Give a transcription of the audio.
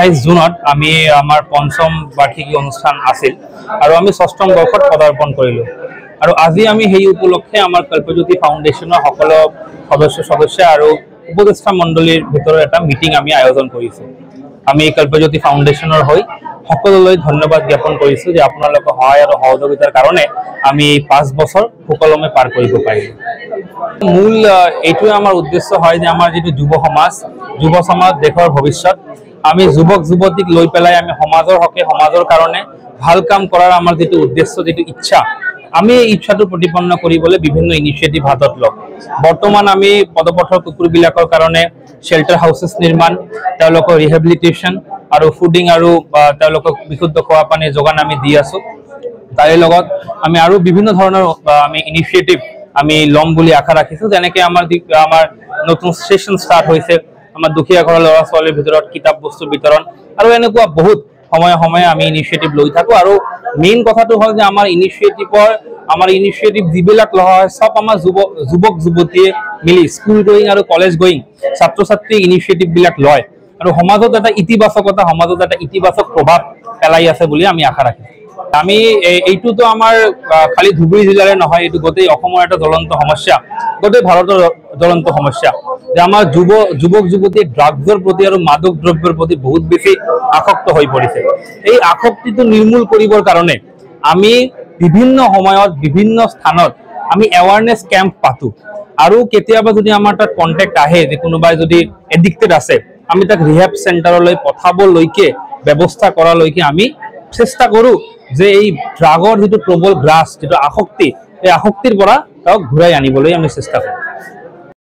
28 জুনত আমি আমাৰ পঞ্চম বাৰ্ষিকী অনুষ্ঠান আছিল আৰু আমি ষষ্ঠম বৰ্ষত পদাৰ্পণ কৰিলোঁ আৰু আজি আমি সেই উপলক্ষে আমাৰ কল্পজ্যোতি ফাউণ্ডেশ্যনৰ সকলো সদস্য আৰু উপদেষ্টা মণ্ডলীৰ ভিতৰত এটা মিটিং আমি আয়োজন কৰিছোঁ। আমি কল্পজ্যোতি ফাউণ্ডেশ্যনৰ হৈ সকলোলৈ ধন্যবাদ জ্ঞাপন কৰিছোঁ যে আপোনালোকৰ সহায় আৰু সহযোগিতাৰ কাৰণে আমি 5 বছৰ সুকলমে পাৰ কৰিব পাৰিলোঁ। মূল এইটোৱে আমাৰ উদ্দেশ্য হয় যে আমাৰ যিটো যুৱ সমাজ দেশৰ ভৱিষ্যত, আমি যুৱক যুৱতীক লৈ পেলাই আমি সমাজৰ হকে সমাজৰ কাৰণে ভাল কাম কৰাৰ আমাৰ যিটো উদ্দেশ্য, যিটো ইচ্ছা, আমি এই ইচ্ছাটো প্ৰতিপন্ন কৰিবলৈ বিভিন্ন ইনিচিয়েটিভ হাতত লওঁ। বৰ্তমান আমি পদপথৰ কুকুৰবিলাকৰ কাৰণে শেল্টাৰ হাউচেছ নিৰ্মাণ, তেওঁলোকৰ ৰিহেবিলিটেশ্যন আৰু ফুডিং আৰু তেওঁলোকক বিশুদ্ধ খোৱা পানীৰ যোগান আমি দি আছোঁ। তাৰে লগত আমি আৰু বিভিন্ন ধৰণৰ আমি ইনিচিয়েটিভ আমি ল'ম বুলি আশা ৰাখিছোঁ। যেনেকৈ আমাৰ নতুন ছেশ্যন ষ্টাৰ্ট হৈছে, আমাৰ দুখীয়া ঘৰৰ ল'ৰা ছোৱালীৰ ভিতৰত কিতাপ বস্তু বিতৰণ আৰু এনেকুৱা বহুত সময়ে আমি ইনিচিয়েটিভ লৈ থাকোঁ। আৰু মেইন কথাটো হ'ল যে আমাৰ ইনিচিয়েটিভ যিবিলাক লোৱা হয় চব আমাৰ যুৱক যুৱতীয়ে মিলি স্কুল গোয়িং আৰু কলেজ গোয়িং ছাত্ৰ ছাত্ৰী ইনিচিয়েটিভবিলাক লয় আৰু সমাজত এটা ইতিবাচক প্ৰভাৱ পেলাই আছে বুলি আমি আশা ৰাখিছোঁ। আমি এইটোতো আমাৰ খালি ধুবুৰী জিলাৰে নহয়, এইটো গোটেই অসমৰ এটা জ্বলন্ত সমস্যা, গোটেই ভাৰতৰ জ্বলন্ত সমস্যা যে আমাৰ যুৱক যুৱতীয়ে ড্ৰাগছৰ প্ৰতি আৰু মাদক দ্ৰব্যৰ প্ৰতি বহুত বেছি আসক্ত হৈ পৰিছে। এই আসক্তিটো নিৰ্মূল কৰিবৰ কাৰণে আমি বিভিন্ন সময়ত বিভিন্ন স্থানত আমি এৱাৰনেছ কেম্প পাতোঁ আৰু কেতিয়াবা যদি আমাৰ তাত কণ্টেক্ট আহে যে কোনোবাই যদি এডিক্টেড আছে, আমি তাক ৰিহেব চেণ্টাৰলৈ পঠাবলৈকে ব্যৱস্থা কৰালৈকে আমি চেষ্টা কৰোঁ যে এই ড্ৰাগৰ যিটো প্ৰবল গ্ৰাছ, যিটো আসক্তি, এই আসক্তিৰ পৰা তেওঁক ঘূৰাই আনিবলৈ আমি চেষ্টা কৰোঁ।